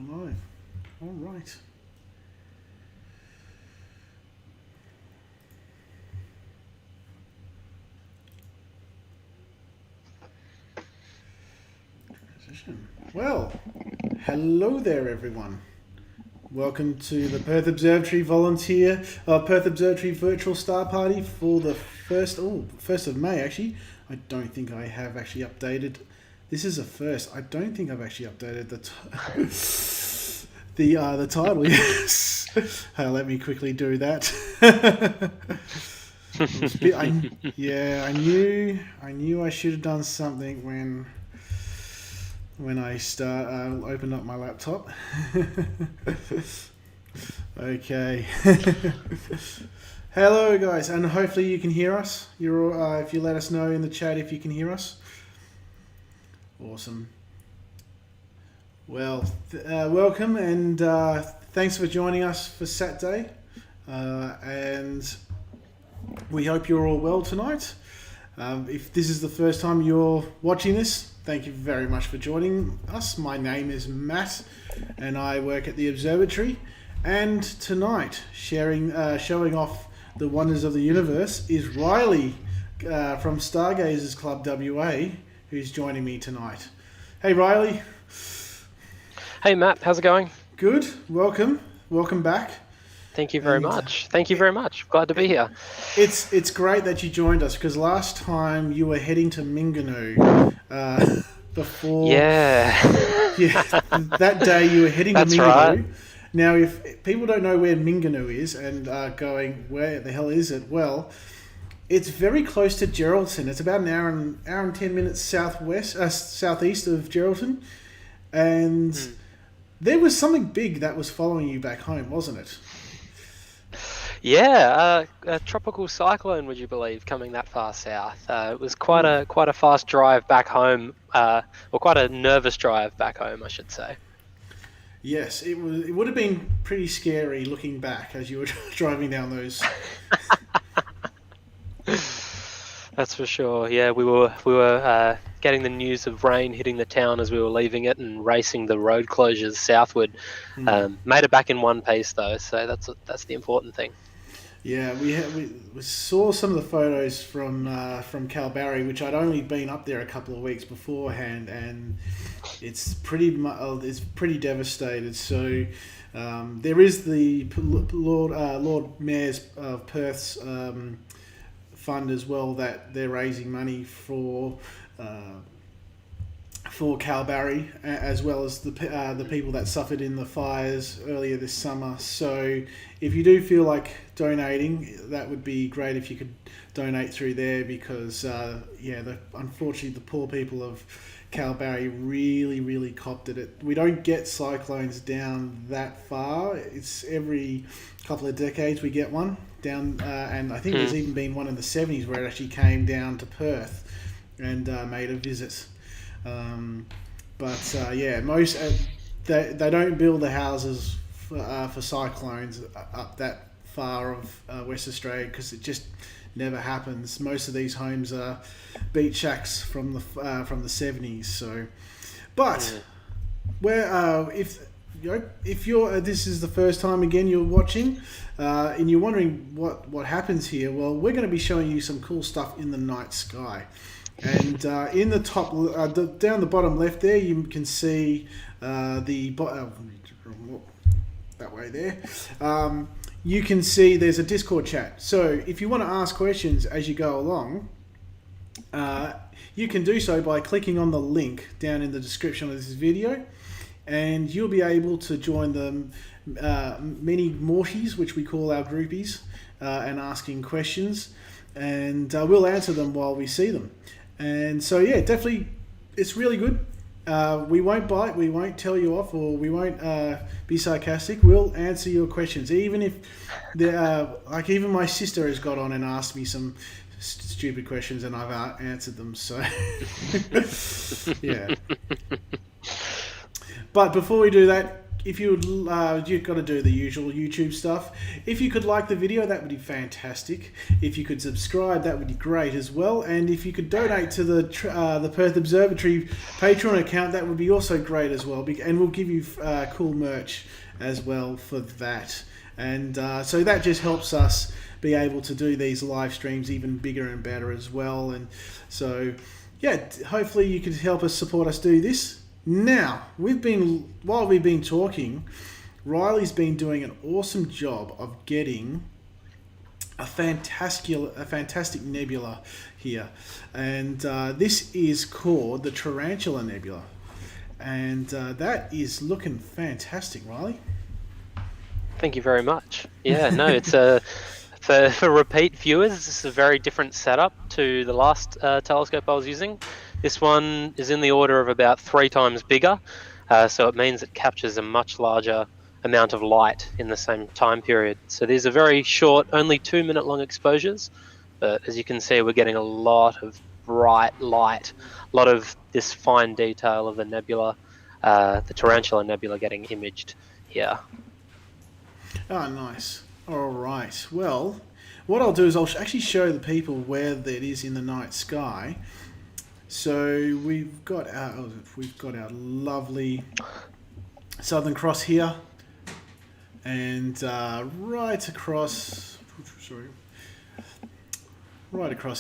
We're live. All right. Transition. Well, hello there, everyone. Welcome to the Perth Observatory Perth Observatory virtual star party for the 1st of May, actually. I don't think I have actually updated. This is a first. I don't think I've actually updated the title. Yes. Let me quickly do that. I knew I should have done something when I opened up my laptop. Okay. Hello, guys, and hopefully you can hear us. If you let us know in the chat if you can hear us. Awesome. Well, welcome, and thanks for joining us for Saturday. And we hope you're all well tonight. If this is the first time you're watching this, thank you very much for joining us. My name is Matt, and I work at the Observatory. And tonight, showing off the wonders of the universe, is Riley from Stargazers Club WA, who's joining me tonight. Hey, Riley. Hey, Matt. How's it going? Good. Welcome back. Thank you very much. Thank you very much. Glad to be here. It's great that you joined us, because last time you were heading to Minganoo before. Yeah. Yeah. That day you were heading to Minganoo. Right. Now, if people don't know where Minganoo is and are going, where the hell is it? Well, it's very close to Geraldton. It's about an hour and 10 minutes southeast of Geraldton, and there was something big that was following you back home, wasn't it? Yeah, a tropical cyclone, would you believe, coming that far south. It was quite a fast drive back home, or quite a nervous drive back home, I should say. Yes, it would have been pretty scary looking back as you were driving down those. That's for sure. Yeah, we were getting the news of rain hitting the town as we were leaving it and racing the road closures southward. Made it back in one piece though, so that's the important thing. Yeah, we saw some of the photos from Kalbarri, which I'd only been up there a couple of weeks beforehand, and it's pretty devastated. So there is the Lord Mayor's of Perth's fund as well, that they're raising money for Kalbarri, as well as the people that suffered in the fires earlier this summer. So if you do feel like donating, that would be great if you could donate through there, because unfortunately the poor people of Kalbarri really copped at it. We don't get cyclones down that far. It's every couple of decades we get one down, and I think there's even been one in the 70s where it actually came down to Perth and made a visit. Most they don't build the houses for cyclones up that far of West Australia, because it just never happens. Most of these homes are beach shacks from the 70s. So, but if you're this is the first time again you're watching, and you're wondering what happens here, well, we're going to be showing you some cool stuff in the night sky. And in the top, down the bottom left there, you can see that way there. You can see there's a Discord chat. So if you want to ask questions as you go along, you can do so by clicking on the link down in the description of this video, and you'll be able to join the many Morties, which we call our groupies, and asking questions, and we'll answer them while we see them. And so, yeah, definitely, it's really good. We won't bite, we won't tell you off, or we won't be sarcastic. We'll answer your questions, even if even my sister has got on and asked me some stupid questions, and I've answered them. So, yeah. But before we do that, if you would, you've got to do the usual YouTube stuff. If you could like the video, that would be fantastic. If you could subscribe, that would be great as well. And if you could donate to the Perth Observatory Patreon account, that would be also great as well. And we'll give you cool merch as well for that. And so that just helps us be able to do these live streams even bigger and better as well. And so, yeah, hopefully you could help us support us do this. Now, while we've been talking, Riley's been doing an awesome job of getting a fantastic nebula here. And this is called the Tarantula Nebula. And that is looking fantastic, Riley. Thank you very much. Yeah, no, it's for repeat viewers, this is a very different setup to the last telescope I was using. This one is in the order of about 3 times bigger, so it means it captures a much larger amount of light in the same time period. So these are very short, only 2-minute long exposures, but as you can see, we're getting a lot of bright light, a lot of this fine detail of the nebula, the Tarantula Nebula getting imaged here. Oh, nice. All right. Well, what I'll do is I'll actually show the people where it is in the night sky. So we've got our lovely Southern Cross here, and right across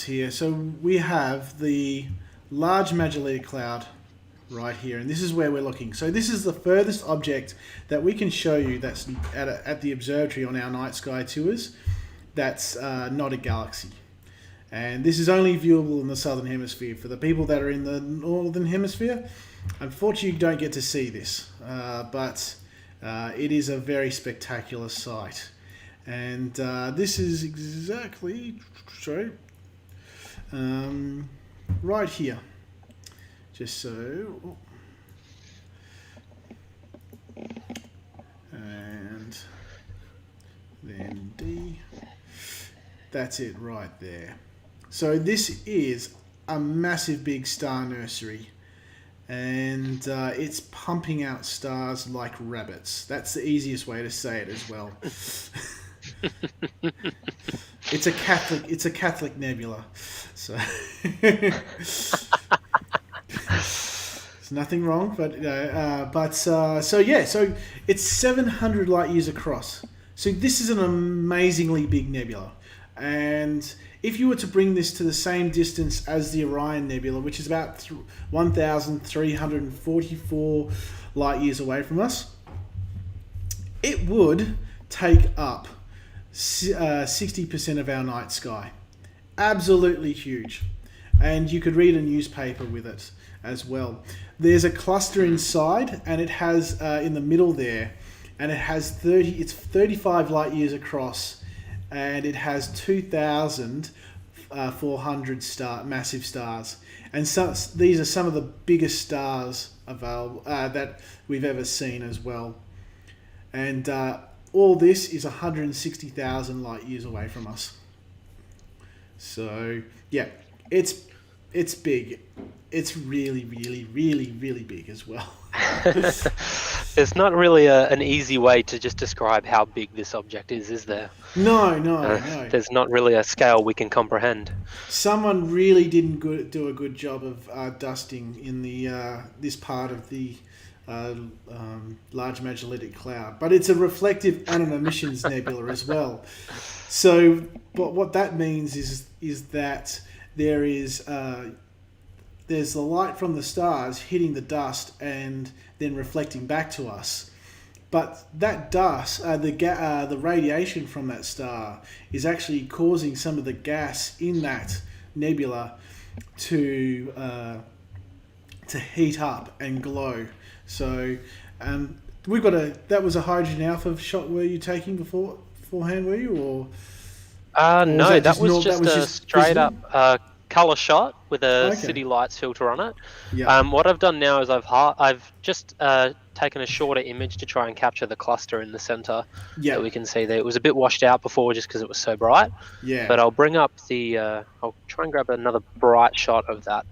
here. So we have the Large Magellanic Cloud right here, and this is where we're looking. So this is the furthest object that we can show you that's at the observatory on our night sky tours that's not a galaxy. And this is only viewable in the southern hemisphere. For the people that are in the northern hemisphere, unfortunately you don't get to see this, but it is a very spectacular sight. And this is exactly right here. Just so, and then D, that's it right there. So this is a massive big star nursery, and it's pumping out stars like rabbits. That's the easiest way to say it as well. It's a Catholic nebula. So there's nothing wrong, but so it's 700 light years across. So this is an amazingly big nebula, and if you were to bring this to the same distance as the Orion Nebula, which is about 1,344 light years away from us, it would take up 60% of our night sky. Absolutely huge. And you could read a newspaper with it as well. There's a cluster inside, and it has in the middle there, and it has 35 light years across, and it has 2,400 massive stars. And these are some of the biggest stars available that we've ever seen as well. And all this is 160,000 light years away from us. So yeah, it's big. It's really, really, really, really big as well. There's not really an easy way to just describe how big this object is there? No. There's not really a scale we can comprehend. Someone really didn't do a good job of dusting in the this part of the Large Magellanic Cloud, but it's a reflective and an emissions nebula as well. So, but what that means is that there's the light from the stars hitting the dust and then reflecting back to us. But that dust, the radiation from that star is actually causing some of the gas in that nebula to heat up and glow. So we've got that was a hydrogen alpha shot were you taking beforehand, were you? Or no, that was just a straight up color shot with a city lights filter on it. Yeah. What I've done now is I've just taken a shorter image to try and capture the cluster in the center that we can see there. It was a bit washed out before just because it was so bright. Yeah. But I'll bring up I'll try and grab another bright shot of that.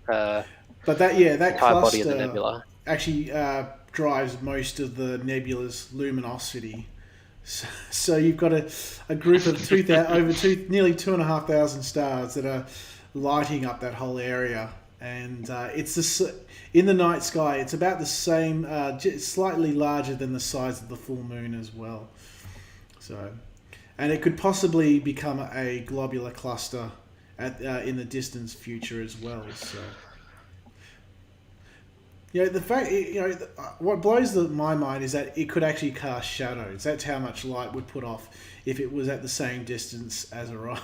But that entire cluster, body of the nebula. actually drives most of the nebula's luminosity. So you've got a group of nearly 2,500 stars that are lighting up that whole area, and in the night sky. It's about the same, slightly larger than the size of the full moon as well. So, and it could possibly become a globular cluster in the distant future as well. So. The fact, what blows my mind is that it could actually cast shadows. That's how much light would put off if it was at the same distance as Orion.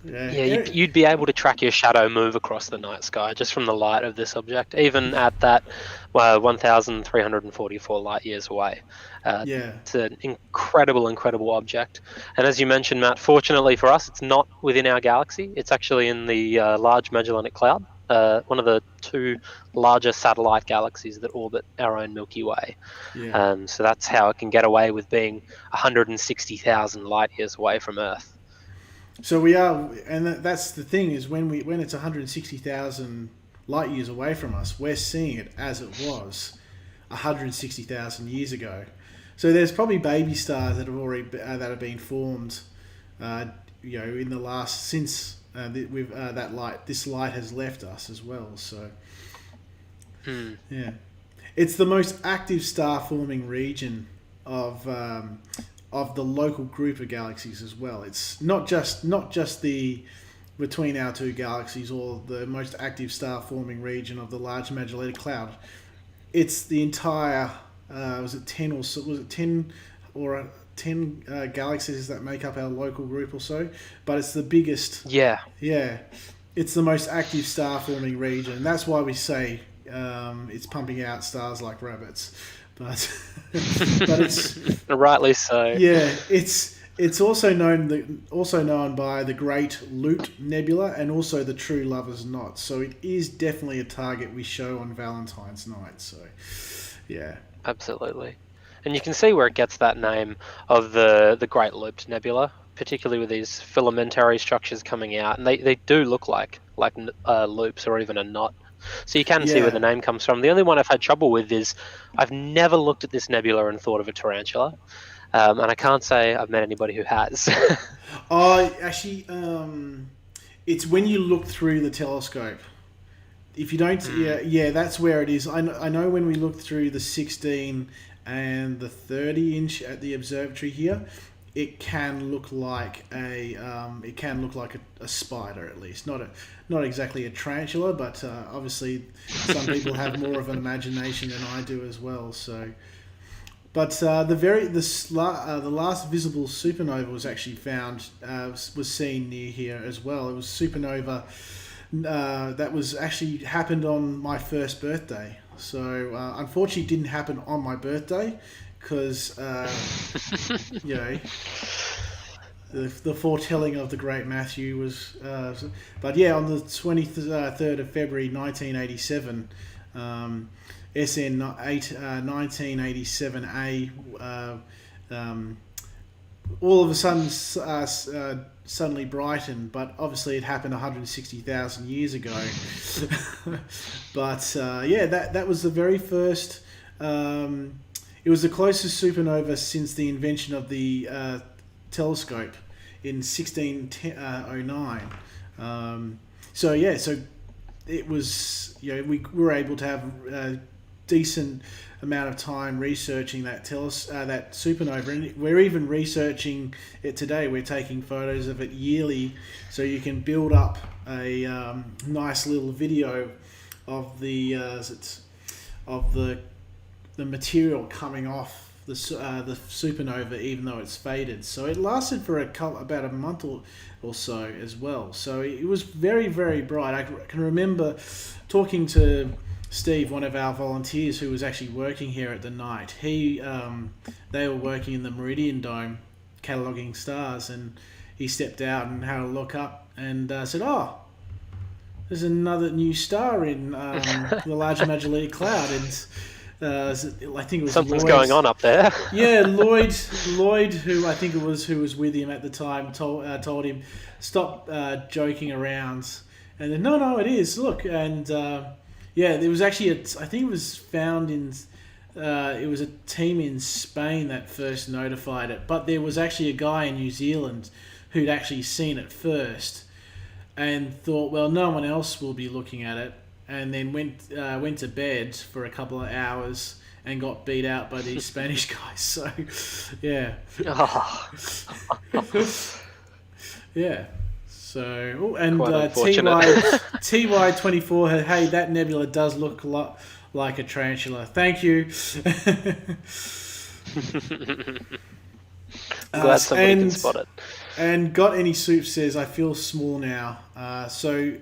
You'd be able to track your shadow move across the night sky just from the light of this object, even at that 1,344 light years away. It's an incredible object. And as you mentioned, Matt, fortunately for us, it's not within our galaxy. It's actually in the Large Magellanic Cloud, one of the two larger satellite galaxies that orbit our own Milky Way. So that's how it can get away with being 160,000 light years away from Earth. So we are, and that's the thing, is when it's 160,000 light years away from us, we're seeing it as it was 160,000 years ago. So there's probably baby stars that have been formed, in the last since this light has left us as well. So it's the most active star forming region of the local group of galaxies as well. It's not just the between our two galaxies or the most active star forming region of the Large Magellanic Cloud. It's the entire was it 10 galaxies that make up our local group or so, but it's the biggest. It's the most active star forming region. That's why we say it's pumping out stars like rabbits. But it's rightly so. Yeah, it's also known by the Great Loot Nebula and also the True Lover's Knot. So it is definitely a target we show on Valentine's night. So, yeah, absolutely. And you can see where it gets that name of the Great Looped Nebula, particularly with these filamentary structures coming out, and they do look like loops or even a knot. So you can see where the name comes from. The only one I've had trouble with is I've never looked at this nebula and thought of a tarantula, and I can't say I've met anybody who has. Actually, it's when you look through the telescope. If you don't, that's where it is. I know when we look through the 16 and the 30 inch at the observatory here, it can look like a spider, at least. Not exactly a tarantula, but obviously some people have more of an imagination than I do as well. So, but the last visible supernova was actually found was seen near here as well. It was supernova that was actually happened on my first birthday. So unfortunately, it didn't happen on my birthday. Because, the foretelling of the great Matthew was... but yeah, on the 23rd of February 1987, SN 1987A, all of a sudden suddenly brightened, but obviously it happened 160,000 years ago. But that was the very first... it was the closest supernova since the invention of the telescope in 1609. So it was, we were able to have a decent amount of time researching that supernova, and we're even researching it today. We're taking photos of it yearly, so you can build up a nice little video of the material coming off the supernova, even though it's faded. So it lasted for about a month or so as well. So it was very, very bright. I can remember talking to Steve, one of our volunteers who was actually working here at the night. They were working in the Meridian Dome, cataloguing stars, and he stepped out and had a look up and said, "Oh, there's another new star in the Large Magellanic Cloud." And I think it was something's going on up there. Yeah, Lloyd, who I think it was, who was with him at the time, told him, "Stop joking around And then, no, it is. Look, and yeah, there was actually I think it was found in. It was a team in Spain that first notified it, but there was actually a guy in New Zealand who'd actually seen it first and thought, well, no one else will be looking at it, and then went to bed for a couple of hours and got beat out by these Spanish guys. So, yeah. Oh, Yeah. So, oh, and quite unfortunate. TY24, hey, that nebula does look a lot like a tarantula. Thank you. I'm glad somebody can spot it. And Got Any Soup says, I feel small now. Also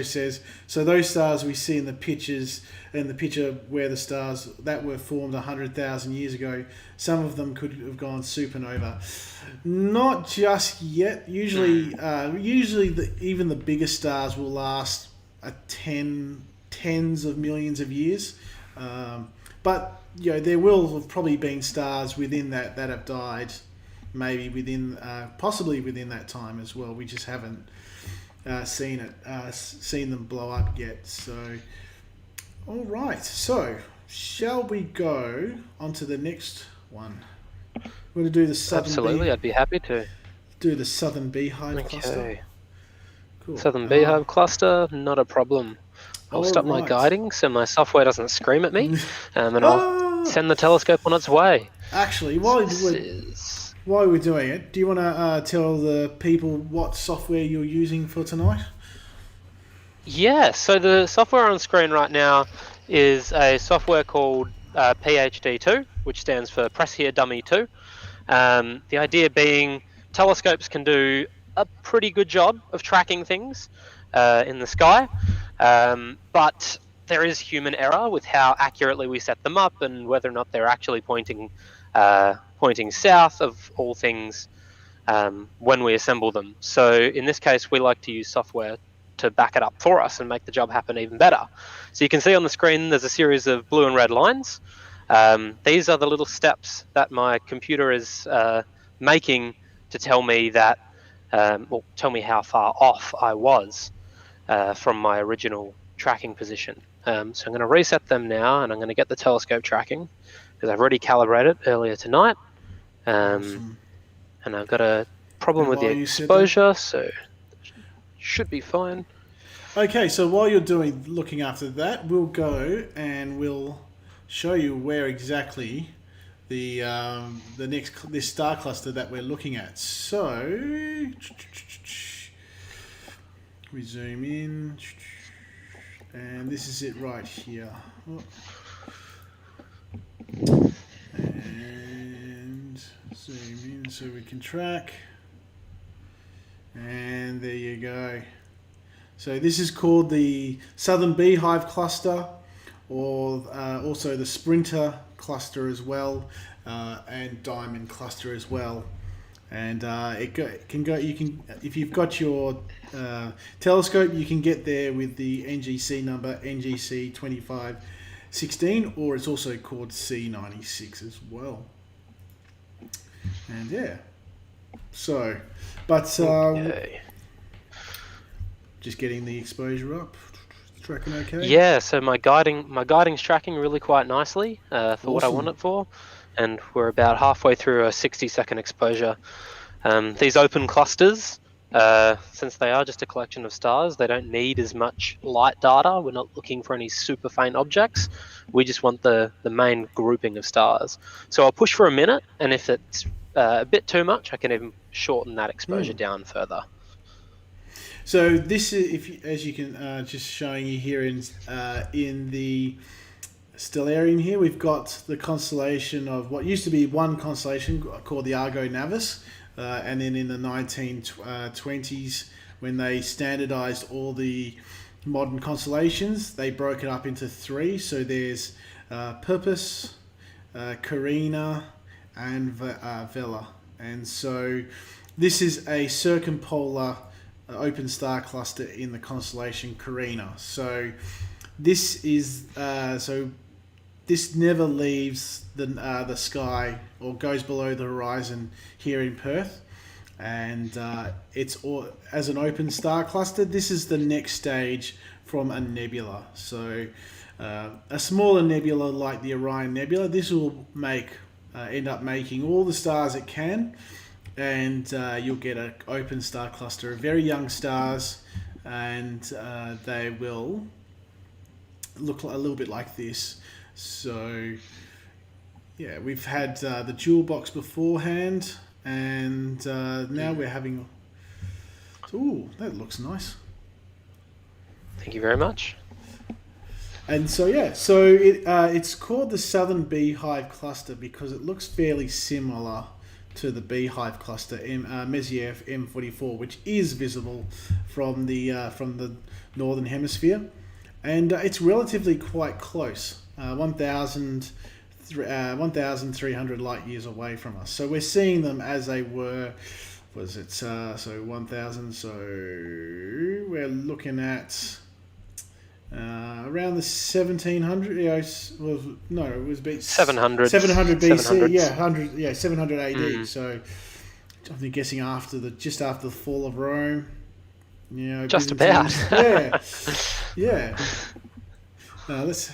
says, so those stars we see in the pictures, in the picture where the stars that were formed 100,000 years ago, some of them could have gone supernova. Not just yet. Usually even the biggest stars will last tens of millions of years. But there will have probably been stars within that have died, maybe possibly within that time as well. We just haven't seen them blow up yet. So, all right. So, shall we go on to the next one? We're going to do the southern. Absolutely, I'd be happy to do the southern beehive cluster. Cool. Southern beehive cluster, not a problem. I'll stop my guiding so my software doesn't scream at me, and I'll send the telescope on its way. Actually, while we're doing it, do you want to tell the people what software you're using for tonight? Yeah, so the software on screen right now is a software called PHD2, which stands for Press Here Dummy 2. The idea being telescopes can do a pretty good job of tracking things in the sky, but there is human error with how accurately we set them up and whether or not they're actually pointing south of all things when we assemble them. So in this case, we like to use software to back it up for us and make the job happen even better. So you can see on the screen there's a series of blue and red lines. These are the little steps that my computer is making to tell me that, tell me how far off I was from my original tracking position. So I'm going to reset them now, and I'm going to get the telescope tracking because I've already calibrated earlier tonight. Awesome. And I've got a problem with the exposure, so should be fine. Okay, so while you're looking after that, we'll go and we'll show you where exactly this star cluster that we're looking at. So we zoom in, and this is it right here. And zoom in so we can track. And there you go. So this is called the Southern Beehive Cluster, or also the Sprinter Cluster as well, and Diamond Cluster as well. And can go. You can, if you've got your telescope, you can get there with the NGC number NGC 2516, or it's also called C96 as well. And yeah, so, but just getting the exposure up, tracking okay. Yeah, so my guiding's tracking really quite nicely for awesome. What I want it for, and we're about halfway through a 60-second exposure. These open clusters, since they are just a collection of stars, they don't need as much light data. We're not looking for any super faint objects. We just want the main grouping of stars. So I'll push for a minute, and if it's a bit too much, I can even shorten that exposure down further. So this is, as you can just showing you here in the stellarium here, we've got the constellation of what used to be one constellation called the Argo Navis, and then in the 1920s, when they standardized all the modern constellations, they broke it up into three. So there's Purpose, Carina, and Vela. And so this is a circumpolar open star cluster in the constellation Carina. So this is this never leaves the sky or goes below the horizon here in Perth. and it's all, as an open star cluster. This is the next stage from a nebula. So a smaller nebula like the Orion Nebula, this will end up making all the stars it can, and you'll get an open star cluster of very young stars, and they will look a little bit like this. So yeah, we've had the jewel box beforehand, and now we're having... Ooh, that looks nice. Thank you very much. And so yeah, so it's called the Southern Beehive Cluster because it looks fairly similar to the Beehive Cluster, Messier M44, which is visible from the northern hemisphere, and it's relatively quite close, 1,300 light years away from us. So we're seeing them as they were. Was it so 1,000? So we're looking at around the 1700. No, it was 700. 700 BC. 700s. Yeah, 700 AD. So I'm guessing just after the fall of Rome. Just about. Yeah. Let's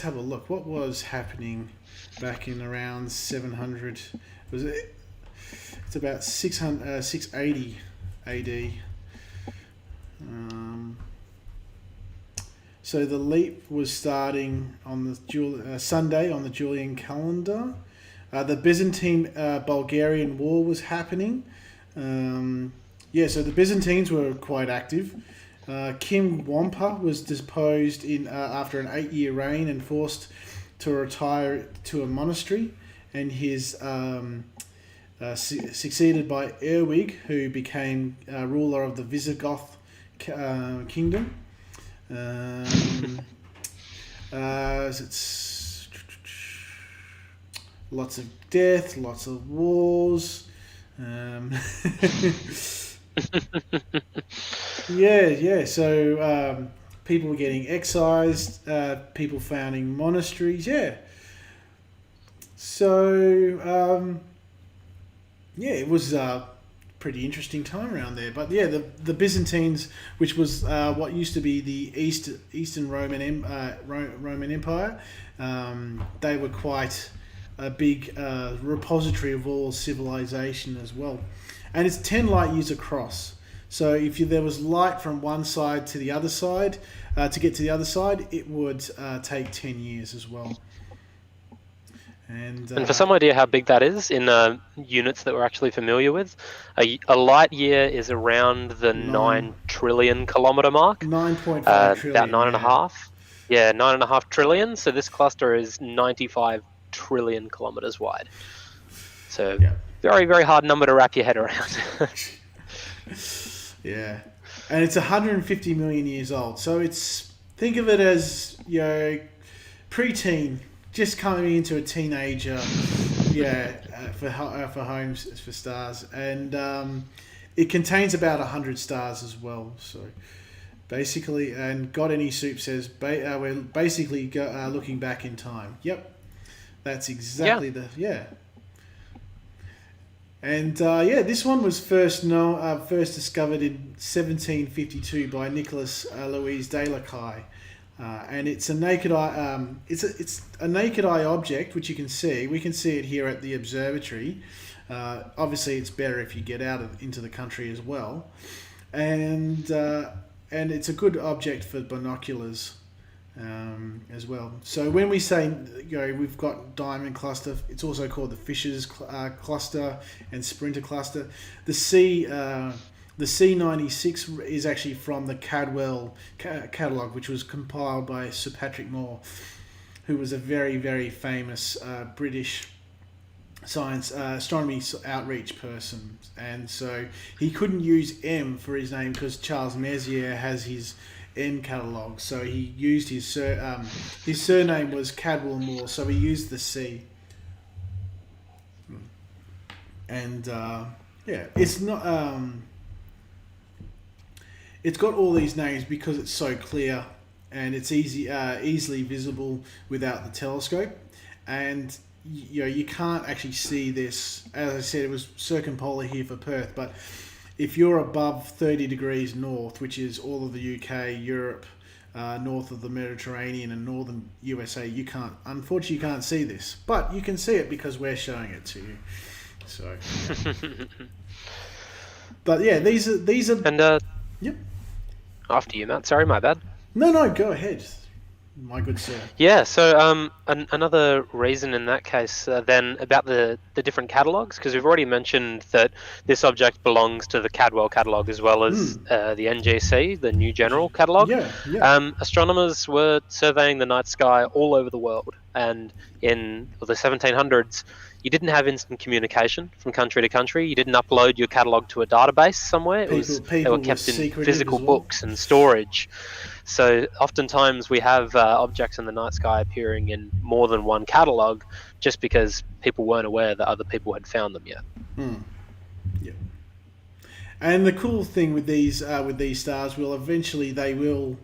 have a look. What was happening back in around 700? Was it? It's about 680 AD. So the leap was starting on the Sunday on the Julian calendar. The Byzantine-Bulgarian War was happening. So the Byzantines were quite active. Kim Wampa was deposed after an 8-year reign and forced to retire to a monastery, and his succeeded by Erwig, who became ruler of the Visigoth kingdom. It's lots of death, lots of wars. So people were getting excised, people founding monasteries. So it was pretty interesting time around there. But yeah, the Byzantines, which was what used to be the Eastern Roman Empire, they were quite a big repository of all civilization as well. And it's 10 light years across. So if there was light from one side to the other side, to get to the other side, it would take 10 years as well. And for some idea how big that is in units that we're actually familiar with, a light year is around the 9 trillion kilometer mark. 9.5 trillion. About 9.5. Yeah, 9.5 trillion. So this cluster is 95 trillion kilometers wide. So very, very hard number to wrap your head around. Yeah. And it's 150 million years old. So think of it as, preteen, just coming into a teenager, for homes, for stars. And it contains about 100 stars as well. So basically, and Got Any Soup says, we're basically looking back in time. Yep. That's exactly And this one was first discovered in 1752 by Nicholas Louis de la Caille, and it's a naked eye. It's a naked eye object which you can see. We can see it here at the observatory. Obviously, it's better if you get out into the country as well, and it's a good object for binoculars. As well. So when we say we've got diamond cluster, it's also called the Fisher's cluster and Sprinter cluster. The C96 is actually from the Cadwell catalogue, which was compiled by Sir Patrick Moore, who was a very, very famous British astronomy outreach person, and so he couldn't use M for his name because Charles Messier has his M catalogue, so he used his surname was Cadwell Moore, so he used the C. And it's not it's got all these names because it's so clear and it's easily visible without the telescope, and you can't actually see this. As I said, it was circumpolar here for Perth, but if you're above 30 degrees north, which is all of the UK, Europe, north of the Mediterranean and northern USA, unfortunately you can't see this, but you can see it because we're showing it to you. So, but yeah, these are. And Yep. after you, Matt. Sorry, my bad. No, go ahead, my good sir. Yeah, so another reason in that case then about the different catalogues, because we've already mentioned that this object belongs to the Cadwell catalogue as well as the NGC, the New General catalogue. Yeah. Astronomers were surveying the night sky all over the world, and in the 1700s, you didn't have instant communication from country to country. You didn't upload your catalogue to a database somewhere. They were kept in physical books and storage. So oftentimes we have objects in the night sky appearing in more than one catalogue just because people weren't aware that other people had found them yet. Yeah. And the cool thing with these stars, they will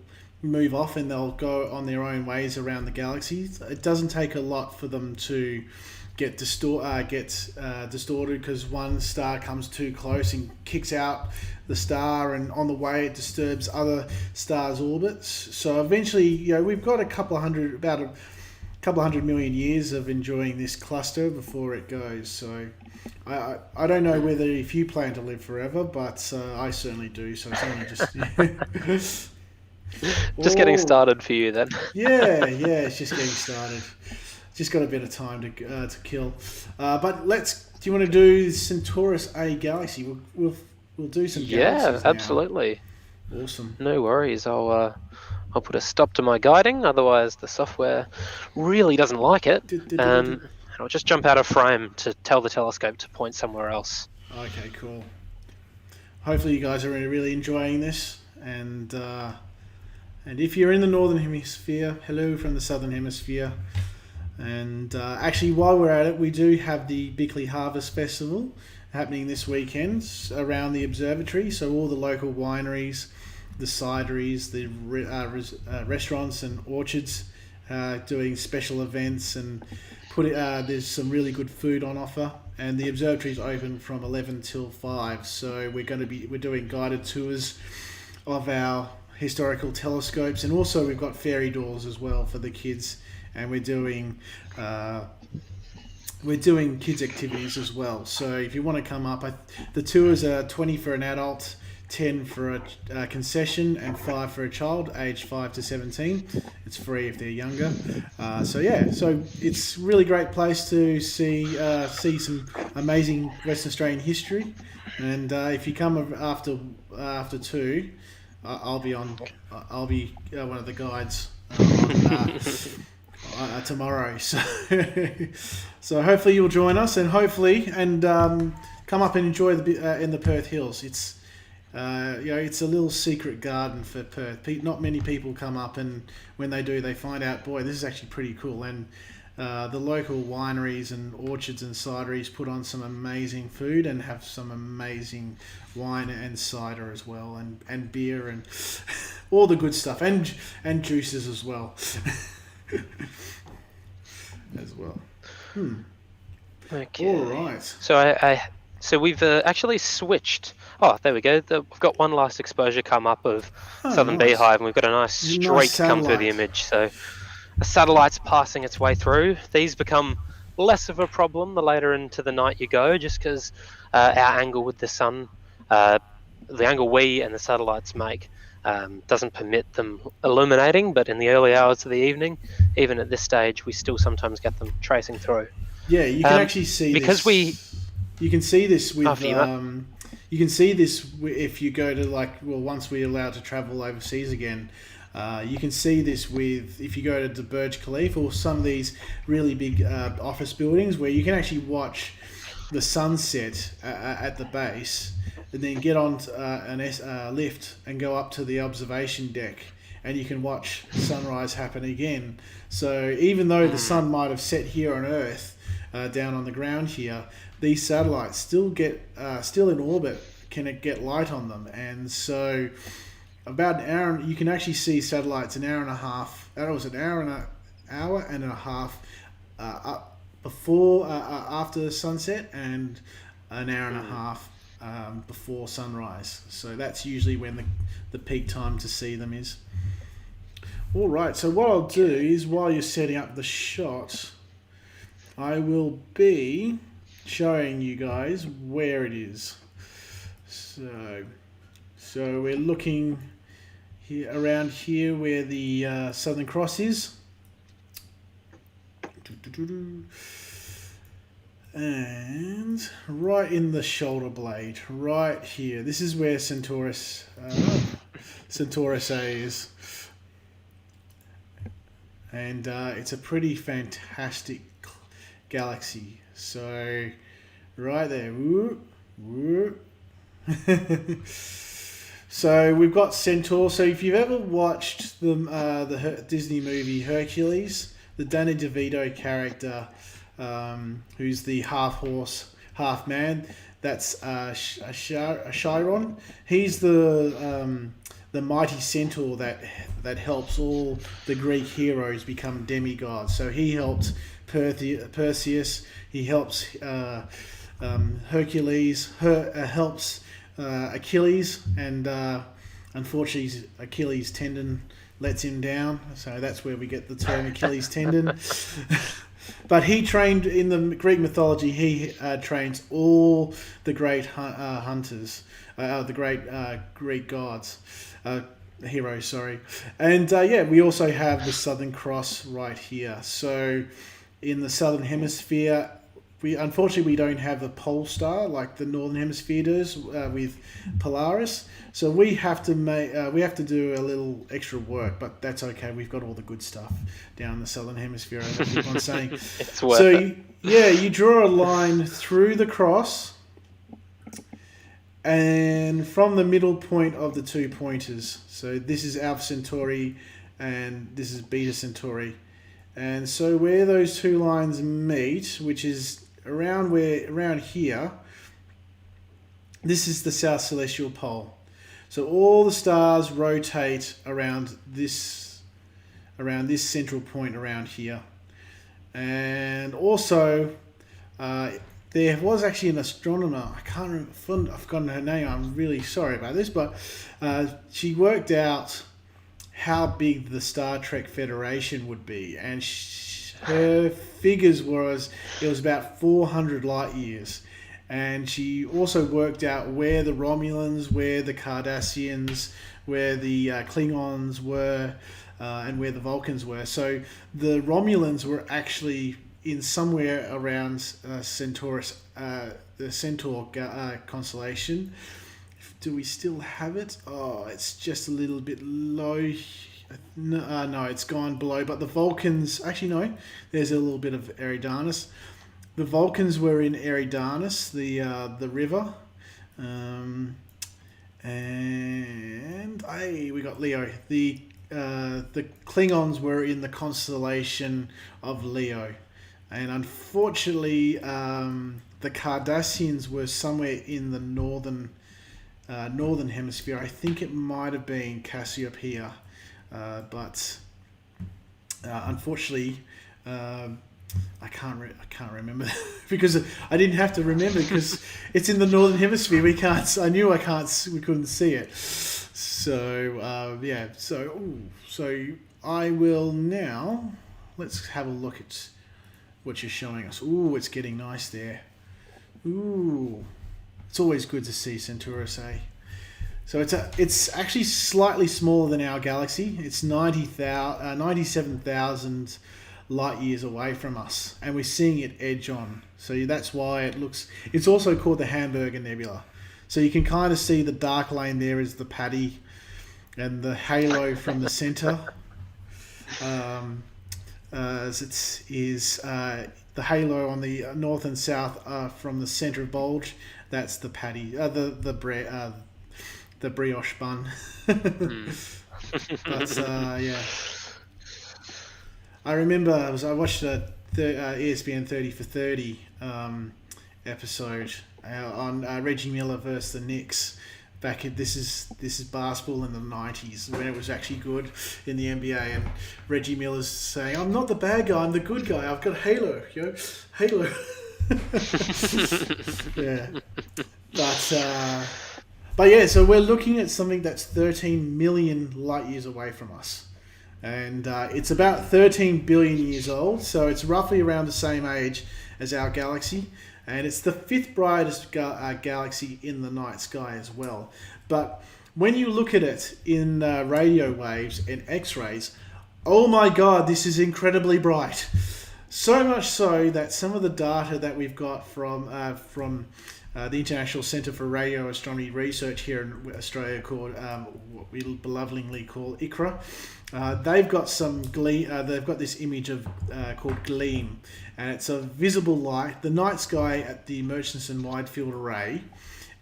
move off and they'll go on their own ways around the galaxy. It doesn't take a lot for them to get distorted because one star comes too close and kicks out the star, and on the way it disturbs other stars' orbits. So eventually, we've got about a couple of hundred million years of enjoying this cluster before it goes. So I don't know whether if you plan to live forever, but I certainly do. So it's only just just getting started for you then. yeah, it's just getting started. Just got a bit of time to kill, but do you want to do Centaurus A galaxy? We'll do some galaxies now. Absolutely. Awesome. No worries. I'll put a stop to my guiding. Otherwise, the software really doesn't like it. And I'll just jump out of frame to tell the telescope to point somewhere else. Okay, cool. Hopefully, you guys are really enjoying this, and if you're in the northern hemisphere, hello from the southern hemisphere. And actually, while we're at it, we do have the Bickley Harvest Festival happening this weekend around the Observatory. So all the local wineries, the cideries, the restaurants and orchards doing special events, and there's some really good food on offer. And the Observatory is open from 11 till 5. So we're doing guided tours of our historical telescopes, and also we've got fairy doors as well for the kids. And we're doing kids activities as well. So if you want to come up, the tours are 20 for an adult, 10 for a concession, and 5 for a child aged 5 to 17. It's free if they're younger. So it's a really great place to see some amazing Western Australian history. And if you come after 2, I'll be one of the guides. Tomorrow, so hopefully you'll join us, and come up and enjoy in the Perth Hills. It's it's a little secret garden for Perth. Not many people come up, and when they do, they find out, boy, this is actually pretty cool. And the local wineries and orchards and cideries put on some amazing food and have some amazing wine and cider as well, and beer and all the good stuff, and juices as well. As well. Okay. All right. So we've actually switched. Oh, there we go. We've got one last exposure come up of Southern Beehive, and we've got a nice streak come through the image. So a satellite's passing its way through. These become less of a problem the later into the night you go, just because our angle with the sun, the angle we and the satellites make, doesn't permit them illuminating, but in the early hours of the evening, even at this stage, we still sometimes get them tracing through. Yeah, you can actually see because this. You can see this with. You can see this if you go to once we're allowed to travel overseas again. You can see this if you go to the Burj Khalifa or some of these really big office buildings where you can actually watch the sunset at the base, and then get on a lift and go up to the observation deck, and you can watch sunrise happen again. So even though the sun might have set here on Earth, down on the ground here, these satellites still in orbit can get light on them, and so about an hour, you can actually see satellites an hour and a half. That was an hour and a half before after sunset and an hour and a half before sunrise. So that's usually when the peak time to see them is. All right. So what I'll do is while you're setting up the shot, I will be showing you guys where it is. So we're looking here around here where the Southern Cross is. And right in the shoulder blade, right here. This is where Centaurus A is. And it's a pretty fantastic galaxy. So right there. Woo, woo. So we've got Centaur. So if you've ever watched the Disney movie Hercules, the Danny DeVito character, who's the half horse, half man, that's Chiron. He's the mighty centaur that helps all the Greek heroes become demigods. So he helped Perseus. He helps Hercules. Helps Achilles, and unfortunately Achilles' tendon lets him down. So that's where we get the term Achilles tendon. But he trained in the Greek mythology. He trains all the great hunters, the great Greek gods, heroes. Sorry, and we also have the Southern Cross right here. So, in the Southern Hemisphere, we don't have a pole star like the Northern Hemisphere does with Polaris. So we have to do a little extra work, but that's okay. We've got all the good stuff down in the Southern Hemisphere, as I keep on saying. It's worth it. You draw a line through the cross, and from the middle point of the 2 pointers. So this is Alpha Centauri, and this is Beta Centauri. And so where those two lines meet, which is around here, this is the South Celestial Pole. So all the stars rotate around this central point around here. And also, there was actually an astronomer, I can't remember, I've forgotten her name, I'm really sorry about this, but she worked out how big the Star Trek Federation would be, and her figures it was about 400 light years. And she also worked out where the Romulans, where the Cardassians, where the Klingons were, and where the Vulcans were. So the Romulans were actually in somewhere around Centaurus, the Centaur constellation. Do we still have it? Oh, it's just a little bit low. No, it's gone below. But the Vulcans, actually no, there's a little bit of Eridanus. The Vulcans were in Eridanus, the river, and we got Leo. The Klingons were in the constellation of Leo, and unfortunately, the Cardassians were somewhere in the northern hemisphere. I think it might have been Cassiopeia, but unfortunately. I can't remember because I didn't have to remember because it's in the northern hemisphere. We couldn't see it. So So I will now. Let's have a look at what you're showing us. Ooh, it's getting nice there. Ooh, it's always good to see Centaurus A. So it's actually slightly smaller than our galaxy. It's 97,000 light years away from us, and we're seeing it edge on. So that's why it's also called the Hamburger Nebula. So you can kind of see the dark lane there is the Paddy, and the halo from the center. As it is the halo on the north and south from the center of bulge. That's the Paddy, the brioche bun. But yeah. I remember I watched the ESPN 30 for 30 episode on Reggie Miller versus the Knicks This is basketball in the 90s when it was actually good in the NBA, and Reggie Miller's saying, "I'm not the bad guy, I'm the good guy. I've got Halo, Halo." Yeah, but yeah, so we're looking at something that's 13 million light years away from us, and it's about 13 billion years old. So it's roughly around the same age as our galaxy. And it's the fifth brightest galaxy in the night sky as well. But when you look at it in radio waves and X-rays, oh my God, this is incredibly bright. So much so that some of the data that we've got from the International Centre for Radio Astronomy Research here in Australia, called what we lovingly call ICRA, they've got they've got this image of called GLEAM, and it's a visible light, the night sky at the Murchison Wide Field Array,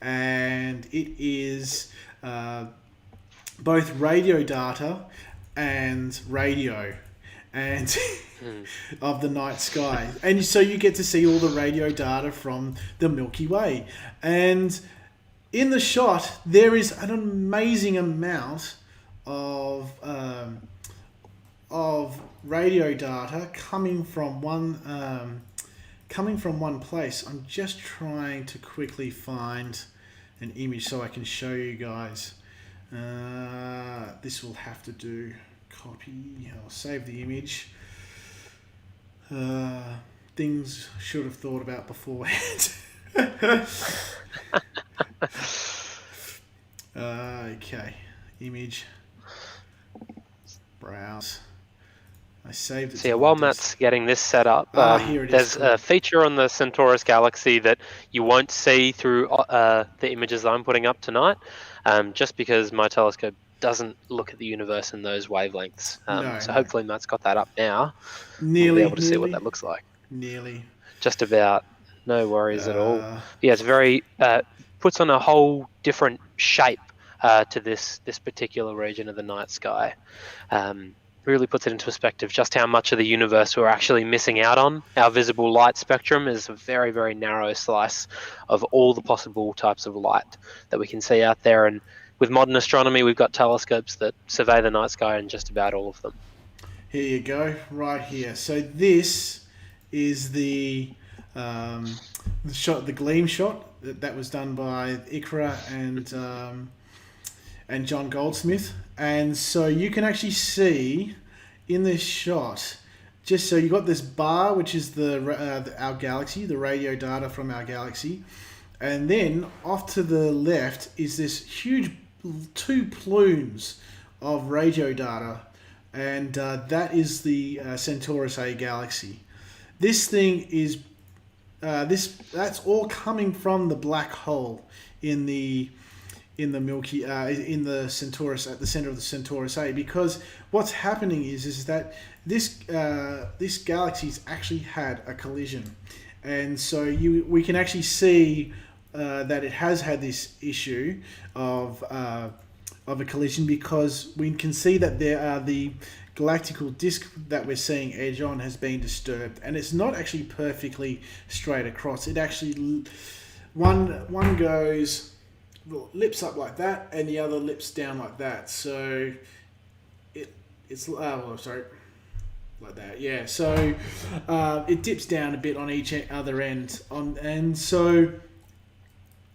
and it is both radio data and radio and of the night sky, and so you get to see all the radio data from the Milky Way. And in the shot there is an amazing amount of radio data coming from one place. I'm just trying to quickly find an image so I can show you guys. This will have to do. Copy. I'll save the image. Things should have thought about beforehand. Okay. Image. Browse. I saved it. So yeah, while Matt's getting this set up, here it there's is. a feature on the Centaurus galaxy that you won't see through the images that I'm putting up tonight, just because my telescope doesn't look at the universe in those wavelengths. So hopefully Matt's got that up now. We'll be able to see what that looks like. Nearly. Just about. No worries at all. Yeah, it's very puts on a whole different shape to this particular region of the night sky. Really puts it into perspective just how much of the universe we're actually missing out on. Our visible light spectrum is a very, very narrow slice of all the possible types of light that we can see out there. And with modern astronomy, we've got telescopes that survey the night sky in just about all of them. Here you go, right here. So this is the shot, the GLEAM shot that was done by ICRA and John Goldsmith. And so you can actually see in this shot, just so you got this bar, which is our galaxy, the radio data from our galaxy, and then off to the left is this huge two plumes of radio data, and that is the Centaurus A galaxy. This thing is that's all coming from the black hole in the Milky in the Centaurus, at the center of the Centaurus A, because what's happening is that this galaxy's actually had a collision, and so we can actually see that it has had this issue of a collision, because we can see that the galactical disk that we're seeing edge on has been disturbed, and it's not actually perfectly straight across. It actually one goes lips up like that, and the other lips down like that. So it's like that, yeah. So it dips down a bit on each other end, and so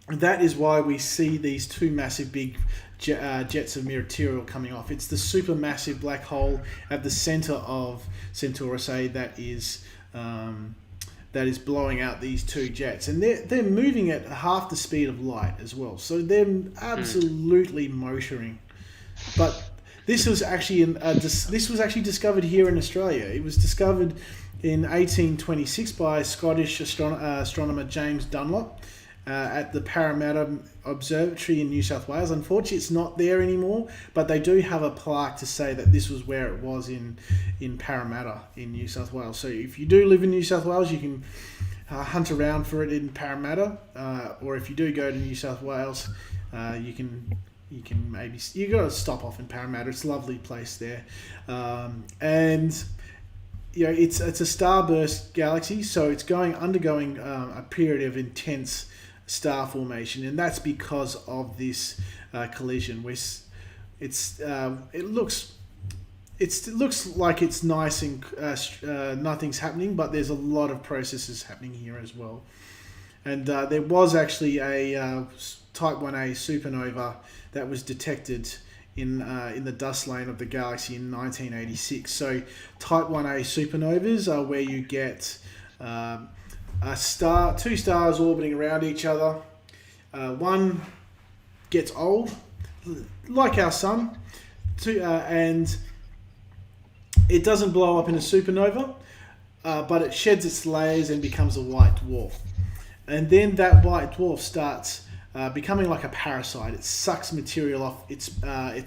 that is why we see these two massive big jets of material coming off. It's the supermassive black hole at the center of Centaurus A that is blowing out these two jets, and they're moving at half the speed of light as well. So they're absolutely motoring. But this was actually discovered here in Australia. It was discovered in 1826 by Scottish astronomer James Dunlop at the Parramatta Observatory in New South Wales. Unfortunately, it's not there anymore, but they do have a plaque to say that this was where it was in Parramatta in New South Wales. So if you do live in New South Wales, you can hunt around for it in Parramatta, or if you do go to New South Wales, you can maybe, you got to stop off in Parramatta. It's a lovely place there, and you know, it's a starburst galaxy, so it's undergoing a period of intense star formation, and that's because of this collision. It looks like it's nice and nothing's happening, but there's a lot of processes happening here as well. And there was actually a Type 1a supernova that was detected in the dust lane of the galaxy in 1986. So Type 1a supernovas are where you get two stars orbiting around each other. One gets old, like our sun, and it doesn't blow up in a supernova, but it sheds its layers and becomes a white dwarf. And then that white dwarf starts becoming like a parasite. It sucks material off its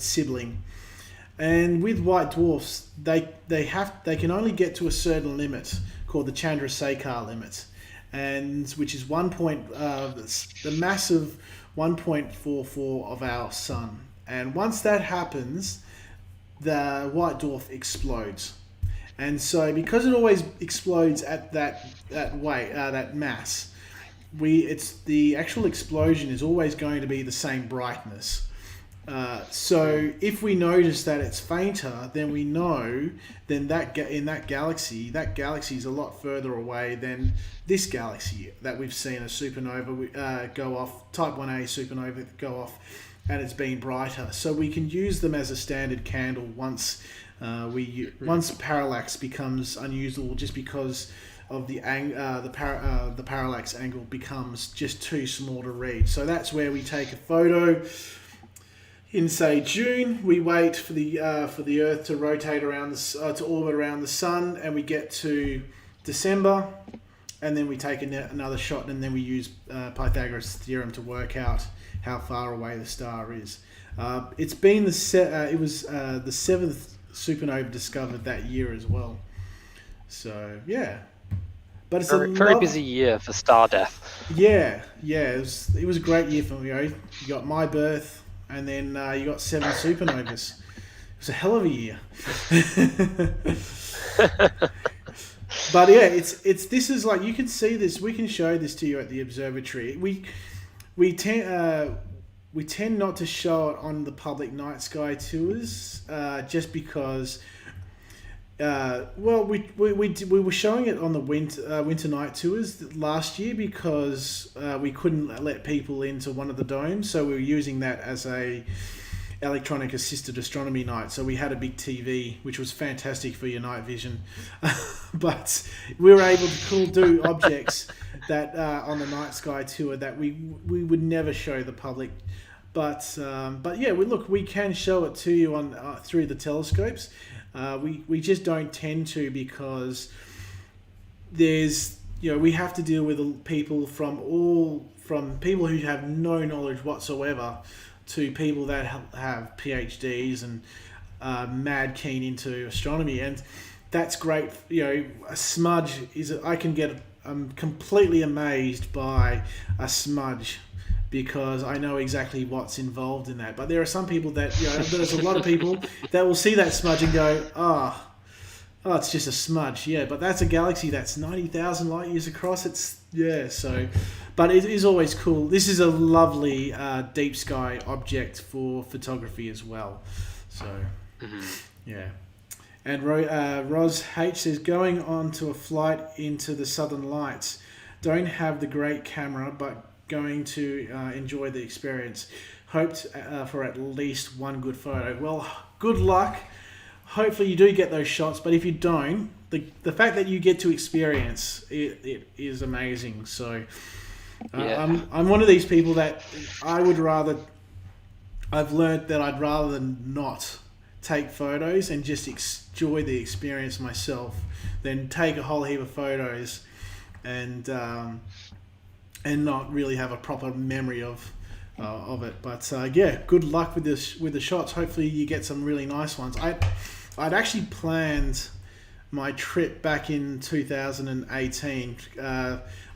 sibling. And with white dwarfs, they can only get to a certain limit called the Chandrasekhar limit, and which is the massive 1.44 of our sun. And once that happens, the white dwarf explodes. And so, because it always explodes at that mass, the actual explosion is always going to be the same brightness. So if we notice that it's fainter, then we know in that galaxy is a lot further away than this galaxy that we've seen a supernova go off, Type 1a supernova go off, and it's been brighter. So we can use them as a standard candle once parallax becomes unusable, just because of the parallax angle becomes just too small to read. So that's where we take a photo. In say June, we wait for the Earth to rotate around to orbit around the Sun, and we get to December, and then we take another shot, and then we use Pythagoras' theorem to work out how far away the star is. It's been the seventh supernova discovered that year as well. So yeah, but it's a very busy year for star death. Yeah. It was a great year for me. You got my birth. And then you got 7 supernovas. It was a hell of a year. But yeah, this is like, you can see this. We can show this to you at the observatory. We tend not to show it on the public night sky tours, just because. We were showing it on the winter night tours last year because we couldn't let people into one of the domes, so we were using that as a electronic assisted astronomy night. So we had a big TV, which was fantastic for your night vision, but we were able to do objects that on the night sky tour that we would never show the public. But yeah, we can show it to you on through the telescopes. We just don't tend to, because there's we have to deal with people from people who have no knowledge whatsoever to people that have PhDs and mad keen into astronomy, and that's great. A smudge I'm completely amazed by a smudge, because I know exactly what's involved in that. But there are some people that, there's a lot of people that will see that smudge and go, oh, it's just a smudge. Yeah, but that's a galaxy that's 90,000 light years across. But it is always cool. This is a lovely deep sky object for photography as well. So, yeah. And Ros H says, going on to a flight into the Southern Lights. Don't have the great camera, but going to enjoy the experience. Hoped for at least one good photo. Well, good luck. Hopefully you do get those shots, but if you don't, the fact that you get to experience it is amazing. So I'm one of these people that I've learned that I'd rather not take photos and just enjoy the experience myself than take a whole heap of photos and not really have a proper memory of it. But yeah, good luck with the shots. Hopefully you get some really nice ones. I'd actually planned my trip back in 2018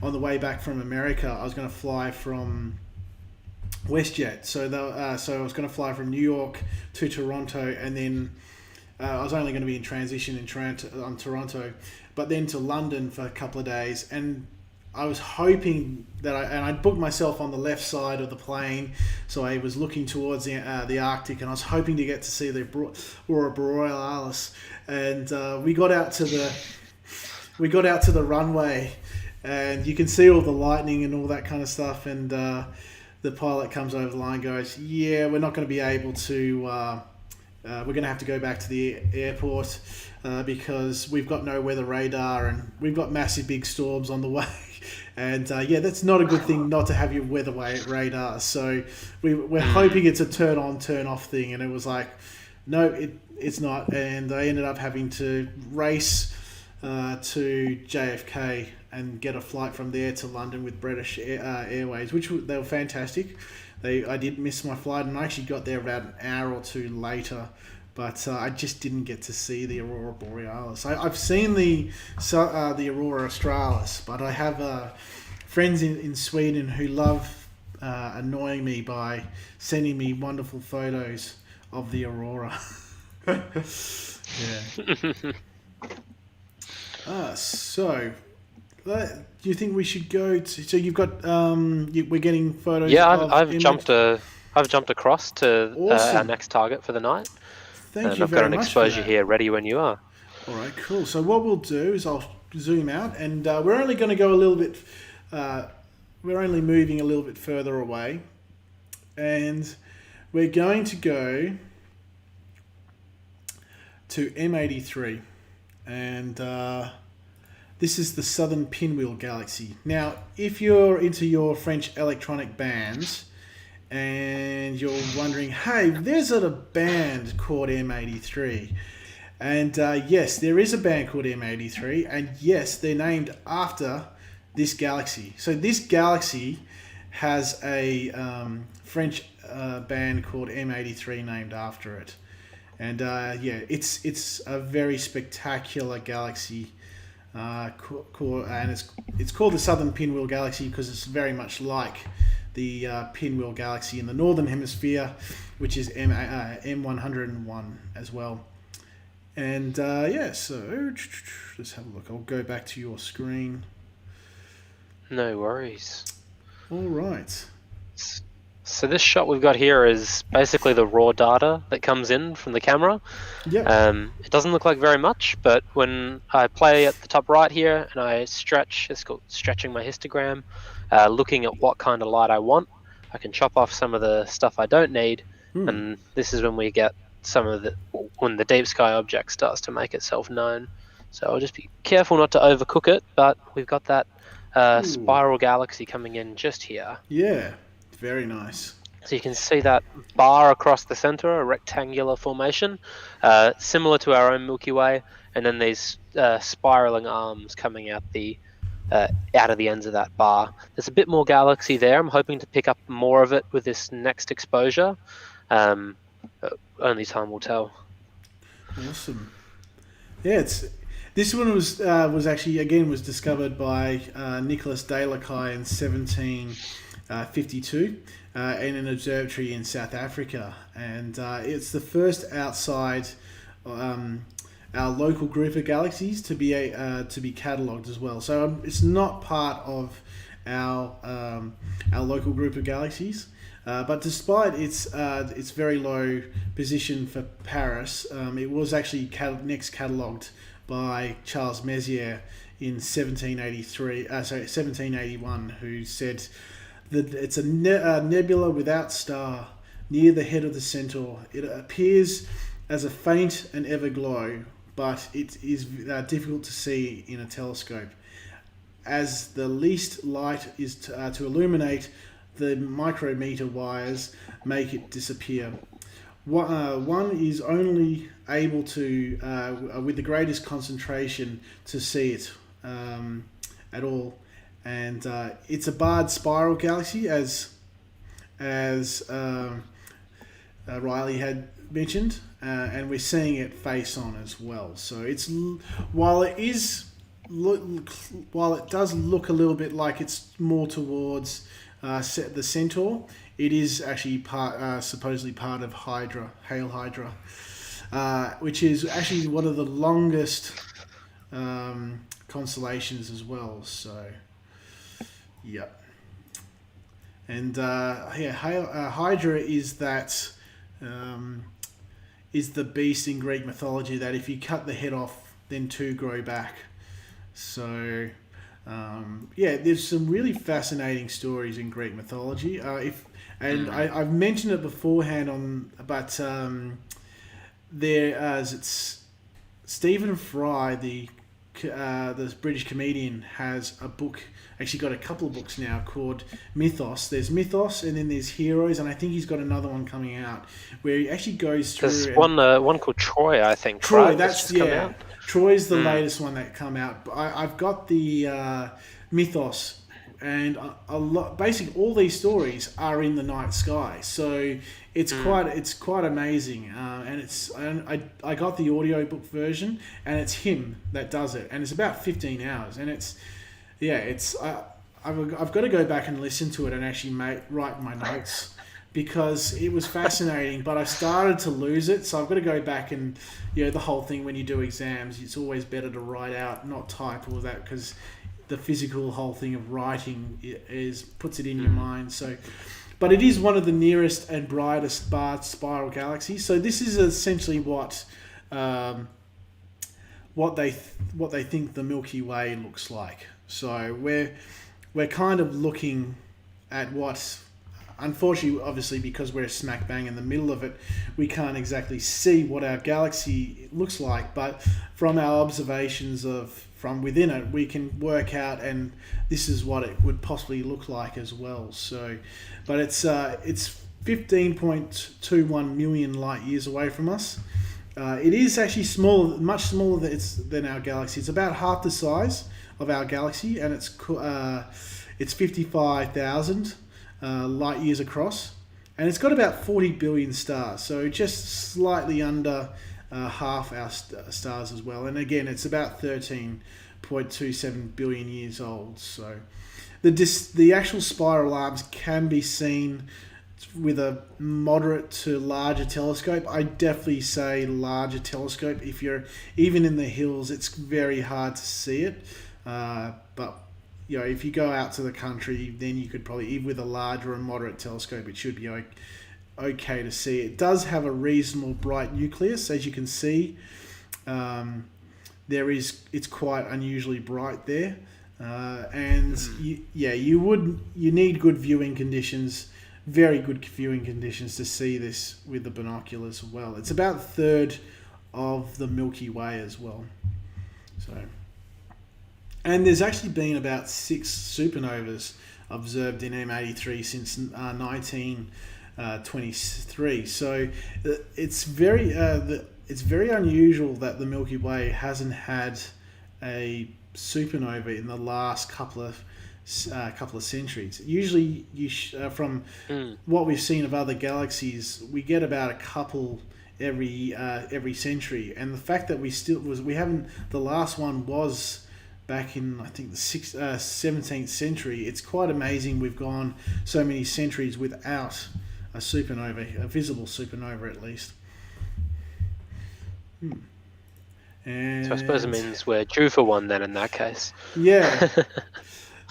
on the way back from America. I was going to fly from WestJet, so I was going to fly from New York to Toronto, and then I was only going to be in transition in Toronto, but then to London for a couple of days. And I was hoping that I booked myself on the left side of the plane, so I was looking towards the Arctic, and I was hoping to get to see the Aurora Borealis. And we got out to the runway, and you can see all the lightning and all that kind of stuff. And the pilot comes over the line, and goes, "Yeah, we're not going to be able to. We're going to have to go back to the airport because we've got no weather radar and we've got massive big storms on the way." And that's not a good thing not to have your weather radar. So we're hoping it's a turn on, turn off thing. And it was like, no, it's not. And I ended up having to race to JFK and get a flight from there to London with British Airways, which they were fantastic. I did miss my flight, and I actually got there about an hour or two later, but I just didn't get to see the Aurora Borealis. I've seen the Aurora Australis, but I have friends in Sweden who love annoying me by sending me wonderful photos of the Aurora. So... do you think we should go to? So you've got we're getting photos. Yeah, of I've jumped across to our next target for the night. Thank you I've very got an much exposure for that. here ready when you are. All right, cool. So what we'll do is I'll zoom out, and we're only going to go a little bit. We're only moving a little bit further away, and we're going to go to M83, and. This is the Southern Pinwheel Galaxy. Now, if you're into your French electronic bands and you're wondering, hey, there's a band called M83. And yes, there is a band called M83. And yes, they're named after this galaxy. So this galaxy has a French band called M83 named after it. And it's a very spectacular galaxy. And it's called the Southern Pinwheel Galaxy because it's very much like the Pinwheel Galaxy in the Northern Hemisphere, which is M101 as well. And so let's have a look. I'll go back to your screen. No worries. All right. So this shot we've got here is basically the raw data that comes in from the camera. Yeah. It doesn't look like very much, but when I play at the top right here and I stretch, it's called stretching my histogram, looking at what kind of light I want, I can chop off some of the stuff I don't need, and this is when we get when the deep sky object starts to make itself known. So I'll just be careful not to overcook it, but we've got that spiral galaxy coming in just here. Yeah. Very nice. So you can see that bar across the center, a rectangular formation, similar to our own Milky Way, and then these spiraling arms coming out out of the ends of that bar. There's a bit more galaxy there. I'm hoping to pick up more of it with this next exposure. Only time will tell. Awesome. Yeah, this one was actually was discovered by Nicholas de Lacaille in 1752 in an observatory in South Africa, and it's the first outside our local group of galaxies to be catalogued as well. So it's not part of our local group of galaxies, but despite its very low position for Paris, it was actually next catalogued by Charles Messier in 1781, who said that it's a nebula without star near the head of the centaur. It appears as a faint and ever glow, but it is difficult to see in a telescope, as the least light is to illuminate the micrometer wires make it disappear. One is only able to, with the greatest concentration, to see it at all. And it's a barred spiral galaxy, as Riley had mentioned, and we're seeing it face on as well. So it's while it does look a little bit like it's more towards the Centaur, it is actually supposedly part of Hail Hydra, which is actually one of the longest constellations as well. So Yep. And Hydra is that is the beast in Greek mythology that if you cut the head off, then two grow back. So there's some really fascinating stories in Greek mythology. I've mentioned it beforehand but it's Stephen Fry, the British comedian, has a book. Actually, got a couple of books now called Mythos. There's Mythos, and then there's Heroes, and I think he's got another one coming out where he actually goes through. There's one called Troy, I think. Troy, right? that's come out. Troy's the latest one that come out. But I've got the Mythos, and a lot. Basically, all these stories are in the night sky, so it's quite amazing. I got the audiobook version, and it's him that does it, and it's about 15 hours, and I've got to go back and listen to it and actually write my notes because it was fascinating, but I started to lose it, so I've got to go back and the whole thing when you do exams, it's always better to write out, not type all that, because the physical whole thing of writing puts it in your mind. So, but it is one of the nearest and brightest barred spiral galaxies. So this is essentially what they think the Milky Way looks like. So we're kind of looking at what, unfortunately, obviously, because we're smack bang in the middle of it, we can't exactly see what our galaxy looks like. But from our observations from within it, we can work out, and this is what it would possibly look like as well. So, but it's 15.21 million light years away from us. It is actually much smaller than our galaxy. It's about half the size of our galaxy, and it's 55,000 light years across, and it's got about 40 billion stars, so just slightly under half our stars as well. And again, it's about 13.27 billion years old. So the actual spiral arms can be seen with a moderate to larger telescope. I definitely say larger telescope. If you're even in the hills, it's very hard to see it. But if you go out to the country, then you could probably, even with a larger and moderate telescope, it should be okay to see. It does have a reasonable bright nucleus, as you can see. It's quite unusually bright there, you need good viewing conditions, very good viewing conditions to see this with the binoculars as well. It's about a third of the Milky Way as well. So. And there's actually been about 6 supernovas observed in M83 since 1923. So it's very unusual that the Milky Way hasn't had a supernova in the last couple of centuries. Usually, from what we've seen of other galaxies, we get about a couple every century. And the fact that the last one was back in, I think, the 17th century. It's quite amazing we've gone so many centuries without a supernova, a visible supernova at least. And so I suppose it means we're due for one then in that case. Yeah.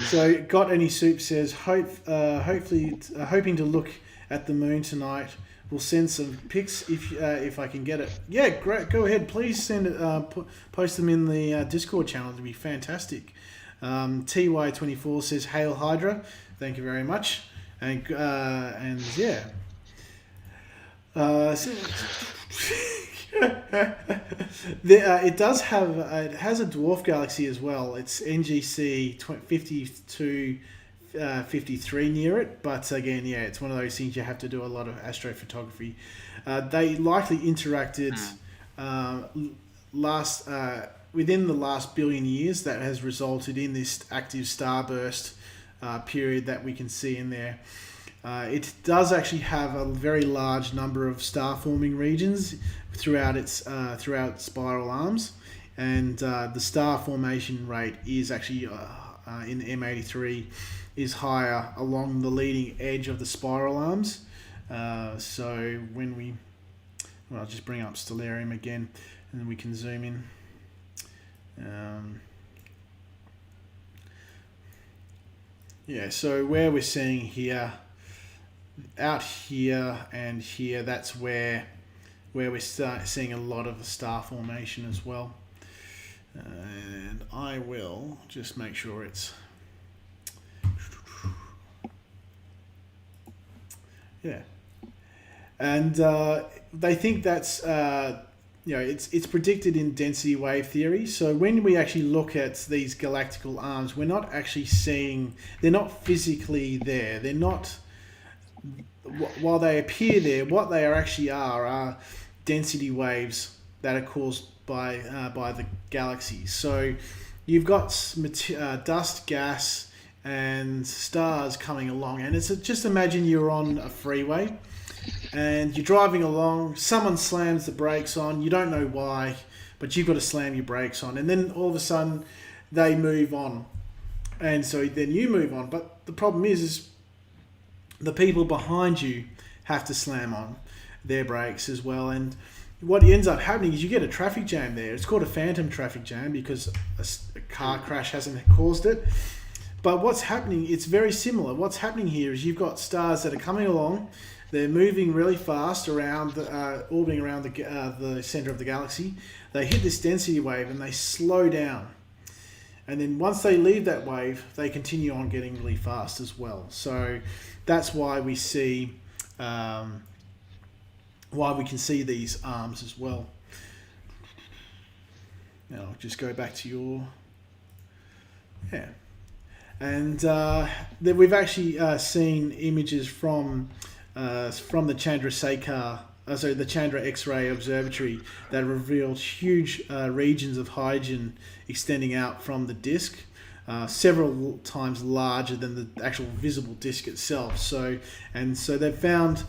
So Got Any Soup says, hopefully hoping to look at the moon tonight. We'll send some pics if I can get it. Yeah, great. Go ahead. Please send it. Post them in the Discord channel. It'd be fantastic. TY24 says, "Hail Hydra." Thank you very much. And yeah. It has a dwarf galaxy as well. It's NGC 5253 near it, but again, it's one of those things you have to do a lot of astrophotography. They likely interacted within the last billion years. That has resulted in this active starburst period that we can see in there. It does actually have a very large number of star-forming regions throughout its spiral arms, and the star formation rate is actually in M83 is higher along the leading edge of the spiral arms. So when I'll just bring up Stellarium again, and then we can zoom in. Yeah, so where we're seeing here, out here and here, that's where we're seeing a lot of the star formation as well. And I will just make sure it's... Yeah. And they think that's... it's predicted in density wave theory. So when we actually look at these galactical arms, we're not actually seeing... They're not physically there. They're not... While they appear there, what they actually are density waves that are caused by the galaxy. So you've got dust, gas, and stars coming along, and it's just imagine you're on a freeway and you're driving along. Someone slams the brakes on. You don't know why, but you've got to slam your brakes on, and then all of a sudden they move on, and so then you move on. But the problem is the people behind you have to slam on their brakes as well. And what ends up happening is you get a traffic jam there. It's called a phantom traffic jam because a car crash hasn't caused it. But what's happening, it's very similar. What's happening here is you've got stars that are coming along. They're moving really fast around, orbiting around the center of the galaxy. They hit this density wave and they slow down. And then once they leave that wave, they continue on getting really fast as well. So that's why we see, why we can see these arms as well. Now I'll just go back to your, and then we've actually seen images from the the Chandra X-ray Observatory that revealed huge regions of hydrogen extending out from the disk, several times larger than the actual visible disk itself. So they've found,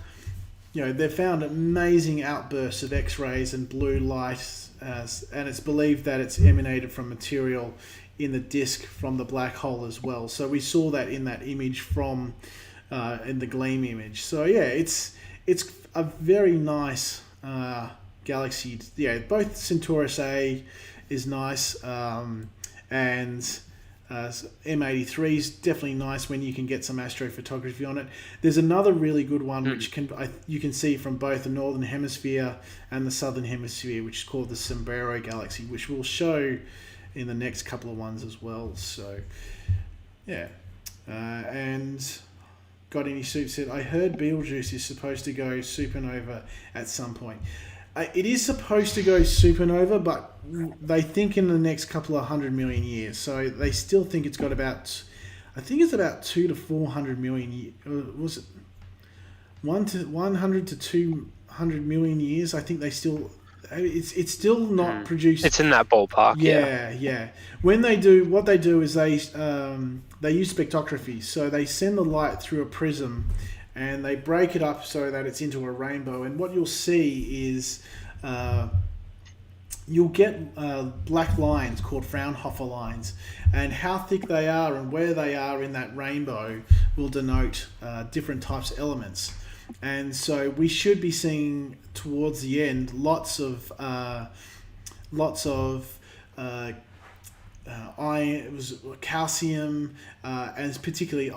amazing outbursts of X-rays and blue light, and it's believed that it's emanated from material in the disk from the black hole as well. So we saw that in that image from in the Gleam image. So yeah, it's a very nice galaxy. Yeah, both Centaurus A is nice, and M83 is definitely nice when you can get some astrophotography on it. There's another really good one which you can see from both the northern hemisphere and the southern hemisphere, which is called the Sombrero Galaxy, which we'll show in the next couple of ones as well. So yeah, and Got Any Soup said, I heard Betelgeuse is supposed to go supernova at some point. It is supposed to go supernova, but they think in the next couple of 100 million years. So they still think it's got about, I think it's about 200 to 400 million years. Was it 100 to 200 million years? I think they still, it's still not produced. It's in that ballpark. Yeah. When they do, what they do is they use spectrography. So they send the light through a prism, and they break it up so that it's into a rainbow. And what you'll see is you'll get black lines called Fraunhofer lines, and how thick they are and where they are in that rainbow will denote different types of elements. And so we should be seeing towards the end lots of iron, it was calcium, and particularly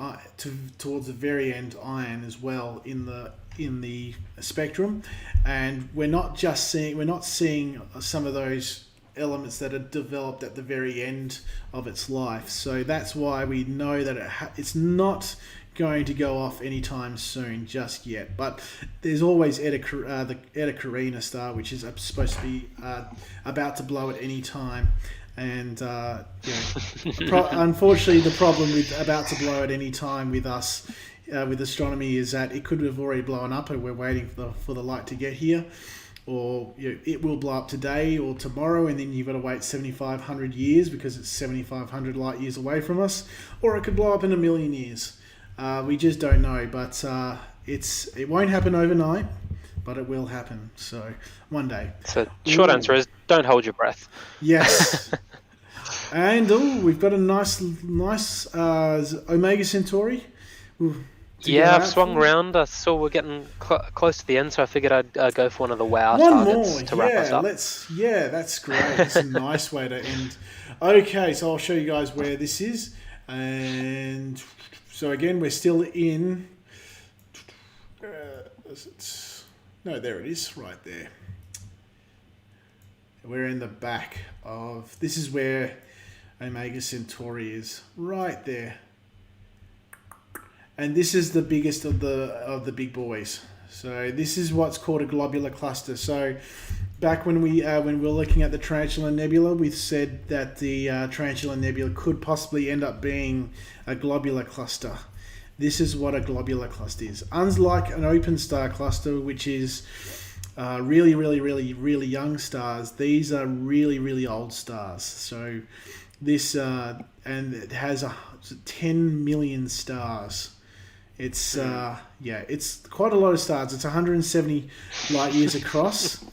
towards the very end iron as well in the spectrum. And we're not seeing some of those elements that are developed at the very end of its life. So that's why we know that it's not going to go off anytime soon just yet. But there's always the Eta Carina star, which is supposed to be about to blow at any time. And unfortunately, the problem with about to blow at any time with us, with astronomy, is that it could have already blown up and we're waiting for the light to get here. Or it will blow up today or tomorrow, and then you've got to wait 7,500 years because it's 7,500 light years away from us. Or it could blow up in a million years. We just don't know, but it won't happen overnight, but it will happen. So one day. So short answer is don't hold your breath. Yes. And we've got a nice Omega Centauri. I've swung around. I saw we're getting close to the end, so I figured I'd go for one of the WoW targets to wrap us up. That's great. That's a nice way to end. Okay, so I'll show you guys where this is. And So again, we're still in. No, there it is, right there. We're in the back of. This is where Omega Centauri is, right there. And this is the biggest of the big boys. So this is what's called a globular cluster. So back when we were looking at the Tarantula Nebula, we said that the Tarantula Nebula could possibly end up being a globular cluster. This is what a globular cluster is. Unlike an open star cluster, which is really, really, really, really young stars, these are really, really old stars. So this and it has 10 million stars. It's it's quite a lot of stars. It's 170 light years across.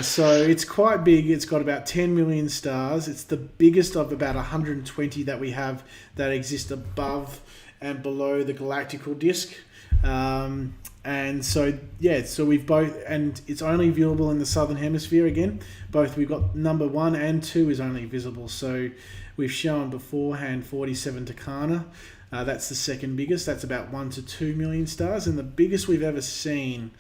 So it's quite big. It's got about 10 million stars. It's the biggest of about 120 that we have that exist above and below the galactical disk. And so, so we've both, and it's only viewable in the southern hemisphere again. Both, we've got number 1 and 2 is only visible. So we've shown beforehand 47 Tucana. That's the second biggest. That's about 1 to 2 million stars. And the biggest we've ever seen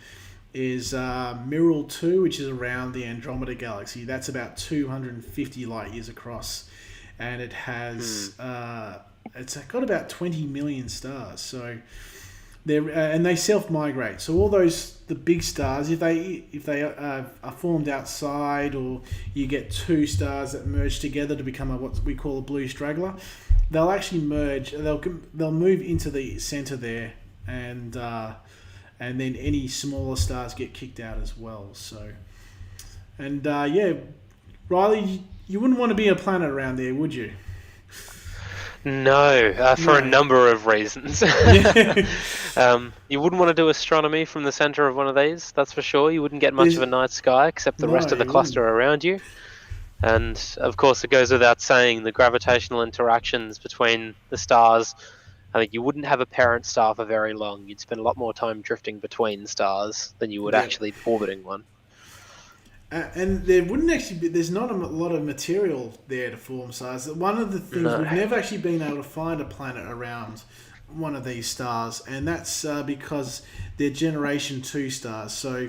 is Miral 2, which is around the Andromeda Galaxy. That's about 250 light years across. And it has, it's got about 20 million stars. So and they self-migrate. So all the big stars, if they are formed outside, or you get 2 stars that merge together to become what we call a blue straggler, they'll actually merge. They'll move into the center there, and then any smaller stars get kicked out as well. So, and Riley, you wouldn't want to be a planet around there, would you? No, for a number of reasons. You wouldn't want to do astronomy from the center of one of these, that's for sure. You wouldn't get much of a night sky except the rest of the cluster around you. And of course, it goes without saying, the gravitational interactions between the stars, I think you wouldn't have a parent star for very long. You'd spend a lot more time drifting between stars than you would actually orbiting one. And there wouldn't actually be, there's not a lot of material there to form stars. One of the things, we've never actually been able to find a planet around one of these stars, and that's because they're Generation 2 stars. So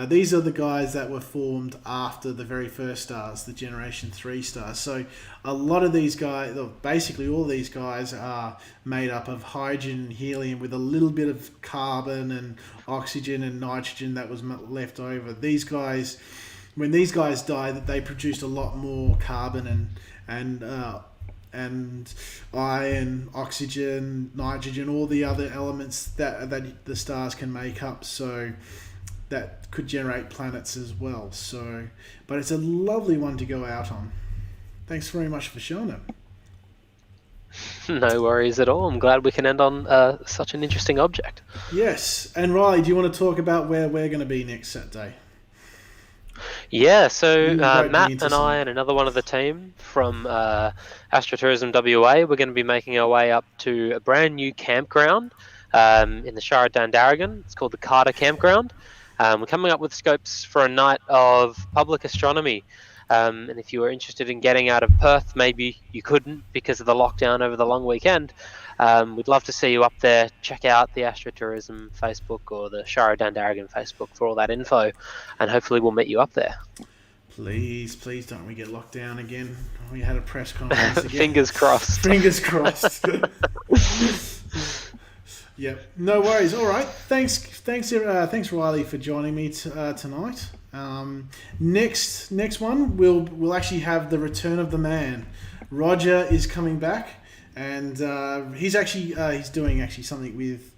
these are the guys that were formed after the very first stars, the Generation 3 stars. So a lot of these guys, basically all these guys, are made up of hydrogen and helium with a little bit of carbon and oxygen and nitrogen that was left over. These guys, when these guys died, they produced a lot more carbon and iron, oxygen, nitrogen, all the other elements that the stars can make up. So that could generate planets as well. So, but it's a lovely one to go out on. Thanks very much for showing it. No worries at all. I'm glad we can end on such an interesting object. Yes. And Riley, do you want to talk about where we're going to be next Saturday? Yeah, so Matt and I and another one of the team from Astrotourism WA, we're going to be making our way up to a brand new campground in the Shire of Dandaragan. It's called the Carter Campground. We're coming up with scopes for a night of public astronomy. And if you were interested in getting out of Perth, maybe you couldn't because of the lockdown over the long weekend. We'd love to see you up there. Check out the Astrotourism Facebook or the Shire of Dandaragan Facebook for all that info, and hopefully we'll meet you up there. Please don't we get locked down again. We had a press conference again. Fingers crossed. Fingers crossed. Yep. No worries. All right. Thanks, Riley, for joining me tonight. Next one, we'll actually have the return of the man. Roger is coming back, and he's doing something with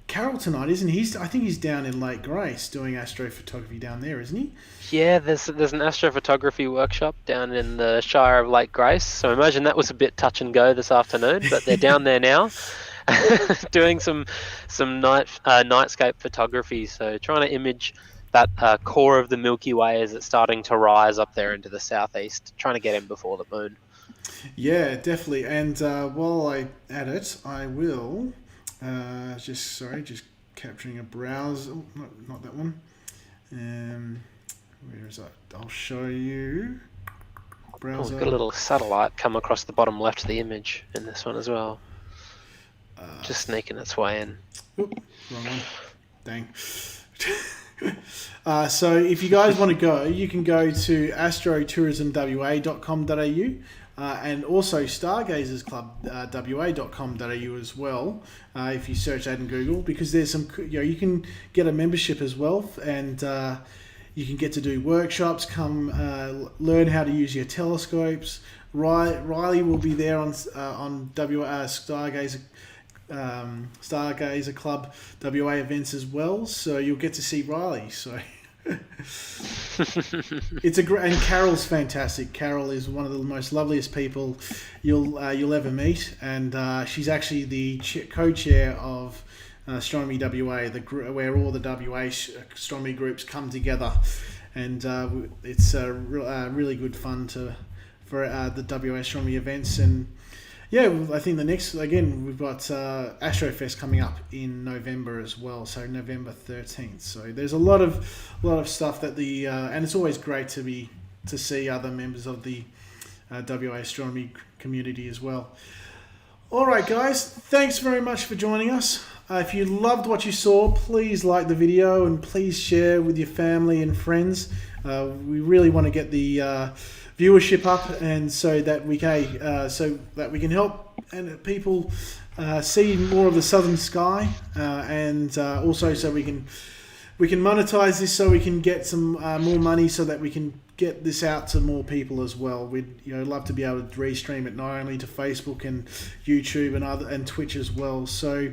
Carol tonight, isn't he? I think he's down in Lake Grace doing astrophotography down there, isn't he? Yeah, there's an astrophotography workshop down in the Shire of Lake Grace. So I imagine that was a bit touch and go this afternoon, but they're down there now. Doing some nightscape photography, so trying to image that core of the Milky Way as it's starting to rise up there into the southeast, trying to get in before the moon. Yeah, definitely. And while I add it, I will just capturing a browser. Oh, not that one. Where is that? I'll show you. Browser. We've got a little satellite come across the bottom left of the image in this one as well. Just sneaking its way in. Oop, wrong one. Dang. So if you guys want to go, you can go to astrotourismwa.com.au and also stargazersclubwa.com.au as well. If you search that in Google, because there's some, you can get a membership as well, and you can get to do workshops. Come learn how to use your telescopes. Riley will be there on Stargazer Club WA events as well, so you'll get to see Riley. So it's a great, and Carol's fantastic. Carol is one of the most loveliest people you'll ever meet, and she's actually the co-chair of Astronomy WA, where all the WA astronomy groups come together, and it's really good fun for the WA astronomy events. And yeah, I think the next, again, we've got Astrofest coming up in November as well, so November 13th. So there's a lot of stuff that and it's always great to see other members of the WA astronomy community as well. All right, guys, thanks very much for joining us. If you loved what you saw, please like the video and please share with your family and friends. We really want to get the viewership up, and so that we can help and people see more of the southern sky, and also so we can monetize this, so we can get some more money, so that we can get this out to more people as well. We'd love to be able to restream it not only to Facebook and YouTube and Twitch as well. So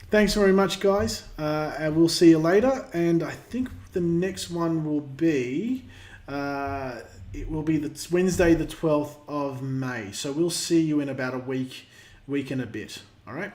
thanks very much, guys, and we'll see you later. And I think the next one will be it will be Wednesday the 12th of May. So we'll see you in about a week and a bit. All right.